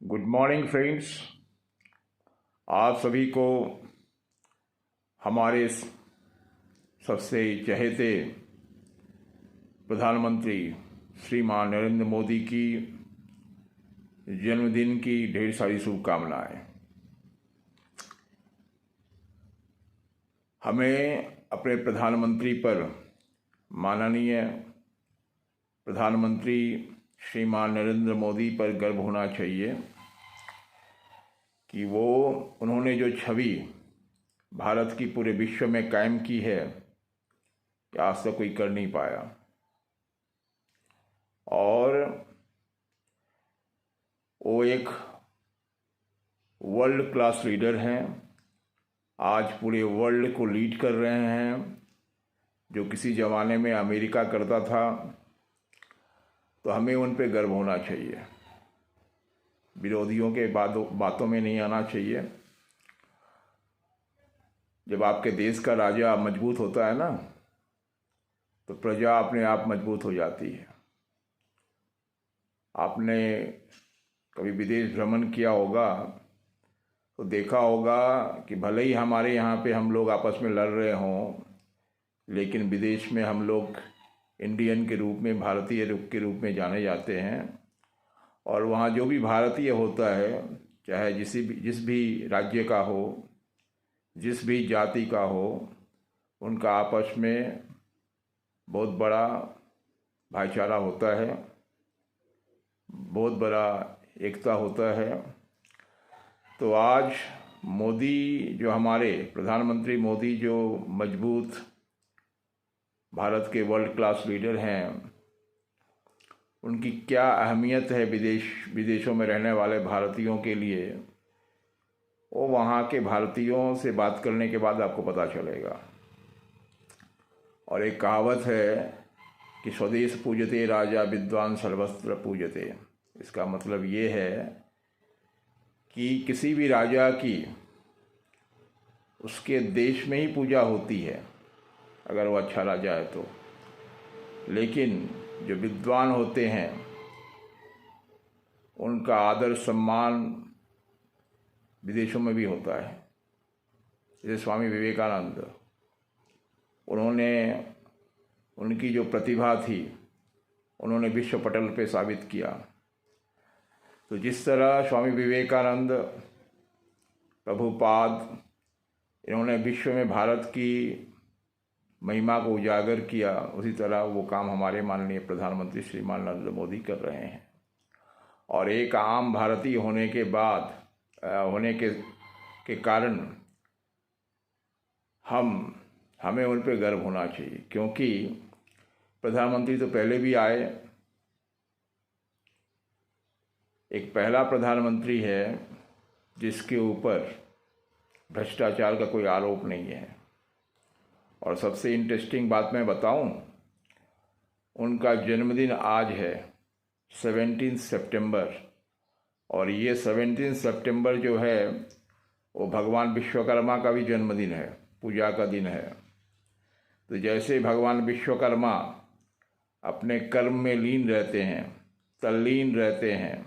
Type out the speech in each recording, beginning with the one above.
Good morning friends. आप सभी को हमारे सबसे चहेते प्रधानमंत्री श्रीमान नरेंद्र मोदी की जन्मदिन की ढेर सारी शुभकामनाएं। हमें अपने प्रधानमंत्री पर, माननीय प्रधानमंत्री श्रीमान नरेंद्र मोदी पर गर्व होना चाहिए कि उन्होंने जो छवि भारत की पूरे विश्व में कायम की है कि आज तक कोई कर नहीं पाया। और वो एक वर्ल्ड क्लास लीडर हैं, आज पूरे वर्ल्ड को लीड कर रहे हैं। जो किसी ज़माने में अमेरिका करता था, तो हमें उन पे गर्व होना चाहिए। विरोधियों के बातों में नहीं आना चाहिए। जब आपके देश का राजा मजबूत होता है ना, तो प्रजा अपने आप मजबूत हो जाती है। आपने कभी विदेश भ्रमण किया होगा तो देखा होगा कि भले ही हमारे यहाँ पे हम लोग आपस में लड़ रहे हों, लेकिन विदेश में हम लोग इंडियन के रूप में, भारतीय के रूप में जाने जाते हैं। और वहाँ जो भी भारतीय होता है, चाहे जिस भी राज्य का हो, जिस भी जाति का हो, उनका आपस में बहुत बड़ा भाईचारा होता है, बहुत बड़ा एकता होता है। तो आज मोदी, जो हमारे प्रधानमंत्री मोदी, जो मजबूत भारत के वर्ल्ड क्लास लीडर हैं, उनकी क्या अहमियत है विदेशों में रहने वाले भारतीयों के लिए, वो वहाँ के भारतीयों से बात करने के बाद आपको पता चलेगा। और एक कहावत है कि स्वदेश पूजते राजा विद्वान सर्वत्र पूजते। इसका मतलब ये है कि किसी भी राजा की उसके देश में ही पूजा होती है, अगर वो अच्छा राजा है तो। लेकिन जो विद्वान होते हैं, उनका आदर सम्मान विदेशों में भी होता है। जैसे स्वामी विवेकानंद, उनकी जो प्रतिभा थी, उन्होंने विश्व पटल पे साबित किया। तो जिस तरह स्वामी विवेकानंद, प्रभुपाद, इन्होंने विश्व में भारत की महिमा को उजागर किया, उसी तरह वो काम हमारे माननीय प्रधानमंत्री श्रीमान नरेंद्र मोदी कर रहे हैं। और एक आम भारतीय होने के कारण हमें उन पर गर्व होना चाहिए, क्योंकि प्रधानमंत्री तो पहले भी आए। एक पहला प्रधानमंत्री है जिसके ऊपर भ्रष्टाचार का कोई आरोप नहीं है। और सबसे इंटरेस्टिंग बात मैं बताऊं, उनका जन्मदिन आज है 17 सितंबर। और ये 17 सितंबर जो है, वो भगवान विश्वकर्मा का भी जन्मदिन है, पूजा का दिन है। तो जैसे भगवान विश्वकर्मा अपने कर्म में लीन रहते हैं, तल्लीन रहते हैं,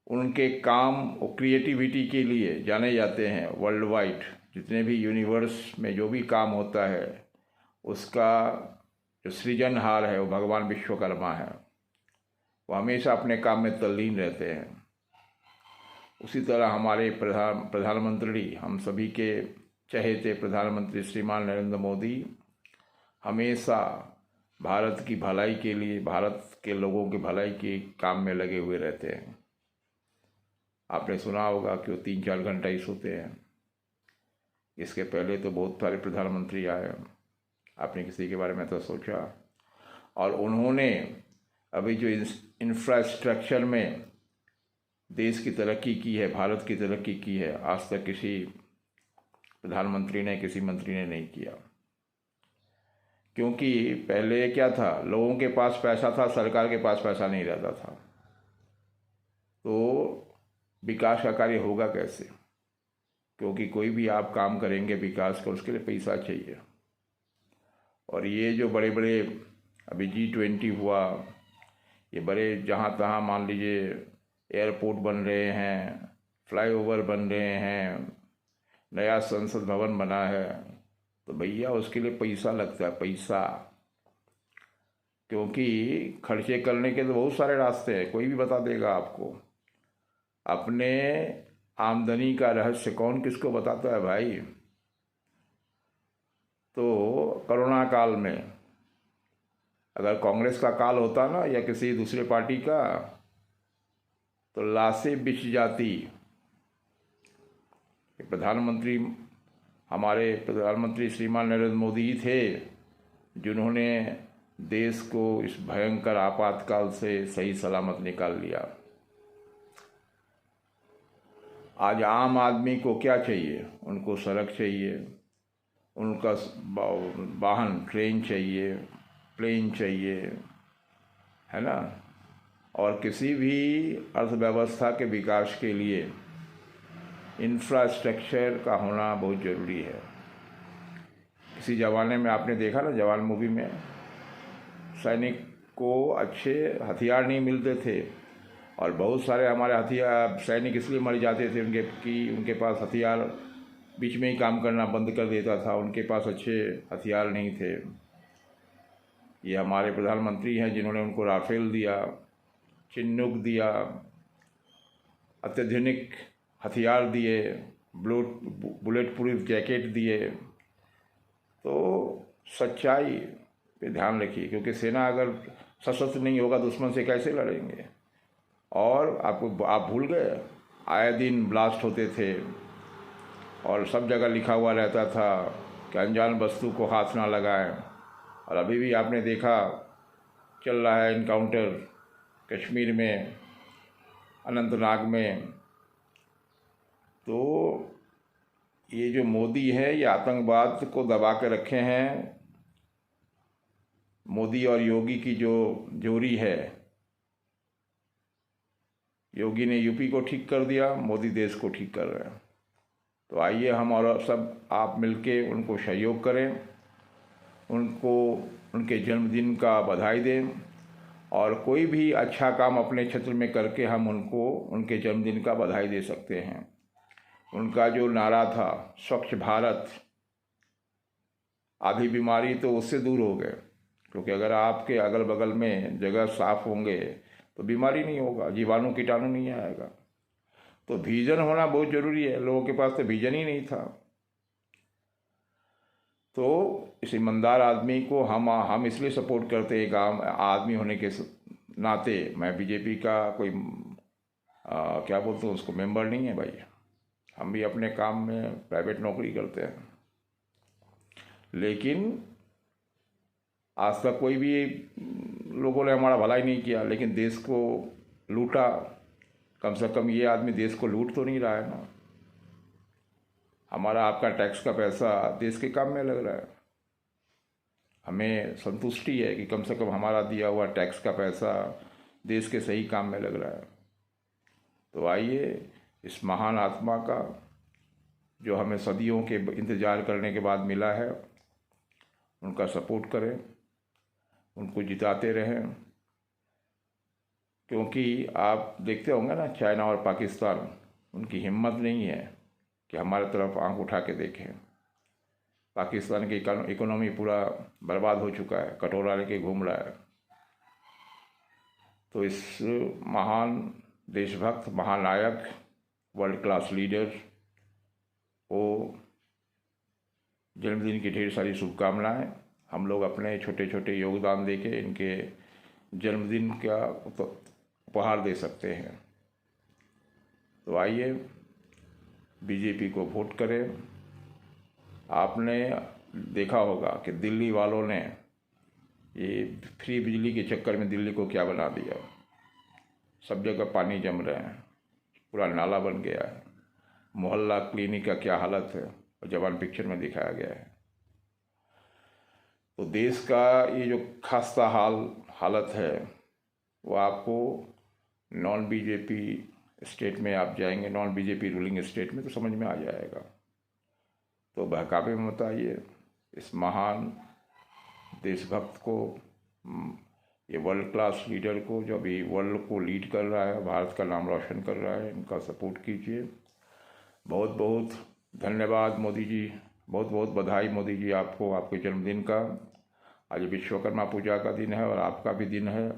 उनके काम और क्रिएटिविटी के लिए जाने जाते हैं वर्ल्ड वाइड। जितने भी यूनिवर्स में जो भी काम होता है, उसका जो सृजनहार है वो भगवान विश्वकर्मा है। वो हमेशा अपने काम में तल्लीन रहते हैं। उसी तरह हमारे प्रधानमंत्री, हम सभी के चहेते प्रधानमंत्री श्रीमान नरेंद्र मोदी हमेशा भारत की भलाई के लिए, भारत के लोगों की भलाई के काम में लगे हुए रहते हैं। आपने सुना होगा कि वो 3-4 घंटा ही सोते हैं। इसके पहले तो बहुत सारे प्रधानमंत्री आए, आपने किसी के बारे में तो सोचा? और उन्होंने अभी जो इंफ्रास्ट्रक्चर में देश की तरक्की की है, भारत की तरक्की की है, आज तक किसी प्रधानमंत्री ने, किसी मंत्री ने नहीं किया। क्योंकि पहले क्या था, लोगों के पास पैसा था, सरकार के पास पैसा नहीं रहता था। तो विकास का कार्य होगा कैसे? क्योंकि कोई भी आप काम करेंगे विकास का, उसके लिए पैसा चाहिए। और ये जो बड़े बड़े अभी G20 हुआ, ये बड़े जहाँ तहाँ मान लीजिए एयरपोर्ट बन रहे हैं, फ्लाईओवर बन रहे हैं, नया संसद भवन बना है, तो भैया उसके लिए पैसा लगता है, पैसा। क्योंकि खर्चे करने के तो बहुत सारे रास्ते हैं, कोई भी बता देगा आपको। अपने आमदनी का रहस्य कौन किसको बताता है भाई। तो कोरोना काल में अगर कांग्रेस का काल होता ना या किसी दूसरे पार्टी का, तो लाशें बिछ जाती। प्रधानमंत्री, हमारे प्रधानमंत्री श्रीमान नरेंद्र मोदी ही थे जिन्होंने देश को इस भयंकर आपातकाल से सही सलामत निकाल लिया। आज आम आदमी को क्या चाहिए? उनको सड़क चाहिए, उनका वाहन ट्रेन चाहिए, प्लेन चाहिए, है ना। और किसी भी अर्थव्यवस्था के विकास के लिए इंफ्रास्ट्रक्चर का होना बहुत ज़रूरी है। किसी ज़माने में आपने देखा ना, जवान मूवी में सैनिक को अच्छे हथियार नहीं मिलते थे, और बहुत सारे हमारे हथियार सैनिक इसलिए मर जाते थे उनके पास हथियार बीच में ही काम करना बंद कर देता था, उनके पास अच्छे हथियार नहीं थे। ये हमारे प्रधानमंत्री हैं जिन्होंने उनको राफेल दिया, चिन्नुक दिया, अत्याधुनिक हथियार दिए, बुलेट प्रूफ जैकेट दिए। तो सच्चाई पे ध्यान रखिए, क्योंकि सेना अगर सशस्त्र नहीं होगा दुश्मन से कैसे लड़ेंगे। और आप भूल गए, आए दिन ब्लास्ट होते थे और सब जगह लिखा हुआ रहता था कि अनजान वस्तु को हाथ ना लगाएं। और अभी भी आपने देखा चल रहा है इनकाउंटर कश्मीर में, अनंतनाग में। तो ये जो मोदी है ये आतंकवाद को दबा के रखे हैं। मोदी और योगी की जो जोड़ी है, योगी ने यूपी को ठीक कर दिया, मोदी देश को ठीक कर रहे हैं। तो आइए हम और सब आप मिलके उनको सहयोग करें, उनको उनके जन्मदिन का बधाई दें, और कोई भी अच्छा काम अपने क्षेत्र में करके हम उनको उनके जन्मदिन का बधाई दे सकते हैं। उनका जो नारा था स्वच्छ भारत, आधी बीमारी तो उससे दूर हो गए, क्योंकि अगर आपके अगल बगल में जगह साफ होंगे तो बीमारी नहीं होगा, जीवाणु कीटाणु नहीं आएगा। तो विजन होना बहुत ज़रूरी है। लोगों के पास तो विजन ही नहीं था। तो इस ईमानदार आदमी को हम इसलिए सपोर्ट करते हैं, एक आम आदमी होने के नाते। मैं बीजेपी का कोई क्या बोलते हैं उसको, मेंबर नहीं है भाई। हम भी अपने काम में प्राइवेट नौकरी करते हैं, लेकिन आज तक कोई भी लोगों ने हमारा भला ही नहीं किया, लेकिन देश को लूटा। कम से कम ये आदमी देश को लूट तो नहीं रहा है ना। हमारा आपका टैक्स का पैसा देश के काम में लग रहा है। हमें संतुष्टि है कि कम से कम हमारा दिया हुआ टैक्स का पैसा देश के सही काम में लग रहा है। तो आइए इस महान आत्मा का, जो हमें सदियों के इंतज़ार करने के बाद मिला है, उनका सपोर्ट करें, उनको जिताते रहें। क्योंकि आप देखते होंगे ना, चाइना और पाकिस्तान, उनकी हिम्मत नहीं है कि हमारे तरफ आंख उठा के देखें। पाकिस्तान की इकोनॉमी पूरा बर्बाद हो चुका है, कटोरा लेके घूम रहा है। तो इस महान देशभक्त, महानायक, वर्ल्ड क्लास लीडर को जन्मदिन की ढेर सारी शुभकामनाएं। हम लोग अपने छोटे छोटे योगदान देके इनके जन्मदिन का उपहार दे सकते हैं। तो आइए बीजेपी को वोट करें। आपने देखा होगा कि दिल्ली वालों ने ये फ्री बिजली के चक्कर में दिल्ली को क्या बना दिया। सब जगह पानी जम रहे हैं, पूरा नाला बन गया है। मोहल्ला क्लिनिक का क्या हालत है, और जवान पिक्चर में दिखाया गया है। तो देश का ये जो खस्ता हालत है, वो आपको नॉन बीजेपी स्टेट में आप जाएंगे, नॉन बीजेपी रूलिंग स्टेट में, तो समझ में आ जाएगा। तो बहकावे में मत आइए। इस महान देशभक्त को ये वर्ल्ड क्लास लीडर को, जो अभी वर्ल्ड को लीड कर रहा है, भारत का नाम रोशन कर रहा है, इनका सपोर्ट कीजिए। बहुत बहुत धन्यवाद मोदी जी, बहुत बहुत बधाई मोदी जी आपको, आपके जन्मदिन का। आज विश्वकर्मा पूजा का दिन है और आपका भी दिन है।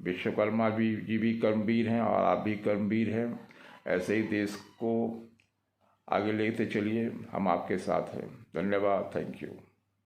विश्वकर्मा जी भी कर्मवीर हैं और आप भी कर्मवीर हैं। ऐसे ही देश को आगे लेते चलिए, हम आपके साथ हैं। धन्यवाद, थैंक यू।